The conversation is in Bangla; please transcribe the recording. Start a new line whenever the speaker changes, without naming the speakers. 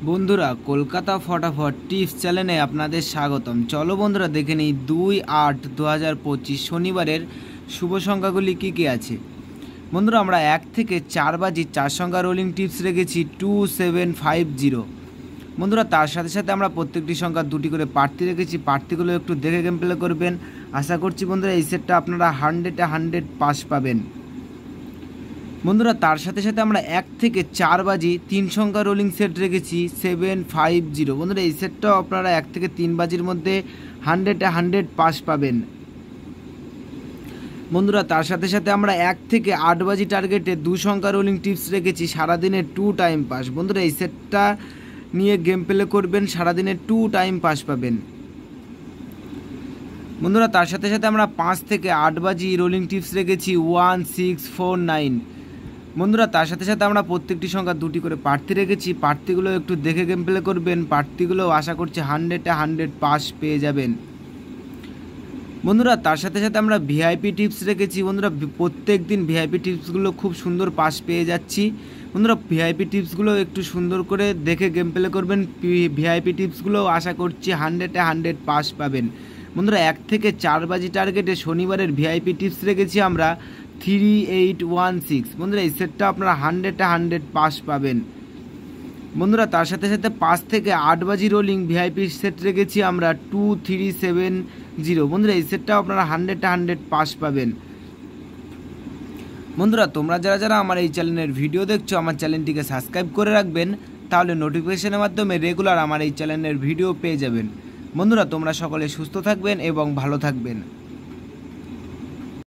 বন্ধুরা কলকাতা ফটাফট টিপস চ্যানেলে আপনাদের স্বাগতম। চলো বন্ধুরা দেখে নিই 2/8/2025 শনিবারের শুভ সংখ্যাগুলি কী কী আছে। বন্ধুরা আমরা 1 থেকে 4 বাজি 4 সংখ্যা রোলিং টিপস রেখেছি 2750। বন্ধুরা তার সাথে সাথে আমরা প্রত্যেকটি সংখ্যা দুটি করে প্রার্থী রেখেছি, প্রার্থীগুলো একটু দেখে গেম প্লে করবেন। আশা করছি বন্ধুরা এই সেটটা আপনারা 100 পাস পাবেন। বন্ধুরা তার সাথে সাথে আমরা 1 থেকে 4 বাজি 3 সংখ্যা রোলিং সেট রেখেছি 750। বন্ধুরা এই সেটটাও আপনারা 1 থেকে 3 বাজির মধ্যে 100 পাস পাবেন। বন্ধুরা তার সাথে সাথে আমরা 1 থেকে 8 বাজি টার্গেটে 2 সংখ্যা রোলিং টিপস রেখেছি সারাদিনের 2 টাইম পাস। বন্ধুরা এই সেটটা নিয়ে গেম প্লে করবেন, সারাদিনের 2 টাইম পাস পাবেন। বন্ধুরা তার সাথে সাথে আমরা 5 থেকে 8 বাজি রোলিং টিপস রেখেছি 1649। বন্ধুরা তার সাথে সাথে আমরা প্রত্যেকটি সংখ্যা দুটি করে প্রার্থী রেখেছি, প্রার্থীগুলো একটু দেখে গেম প্লে করবেন। প্রার্থীগুলো আশা করছি 100 পাস পেয়ে যাবেন। বন্ধুরা তার সাথে সাথে আমরা ভিআইপি টিপস রেখেছি। বন্ধুরা প্রত্যেক দিন ভিআইপি টিপসগুলো খুব সুন্দর পাস পেয়ে যাচ্ছি। বন্ধুরা ভিআইপি টিপসগুলো একটু সুন্দর করে দেখে গেম প্লে করবেন। ভিআইপি টিপসগুলো আশা করছি 100 পাস পাবেন। বন্ধুরা 1 থেকে 4 বাজি টার্গেটে শনিবারের ভিআইপি টিপস রেখেছি আমরা 3816। বন্ধুরা এই সেটটা আপনারা 100 পাস পাবেন। বন্ধুরা তার সাথে সাথে 5 থেকে 8 বাজি রোলিং ভিআইপি সেট রেখেছি আমরা 2370। বন্ধুরা এই সেটটাও আপনারা 100 পাস পাবেন। বন্ধুরা তোমরা যারা যারা আমার এই চ্যানেলের ভিডিও দেখছো আমার চ্যানেলটিকে সাবস্ক্রাইব করে রাখবেন, তাহলে নোটিফিকেশনের মাধ্যমে রেগুলার আমার এই চ্যানেলের ভিডিও পেয়ে যাবেন। বন্ধুরা তোমরা সকলে সুস্থ থাকবেন এবং ভালো থাকবেন।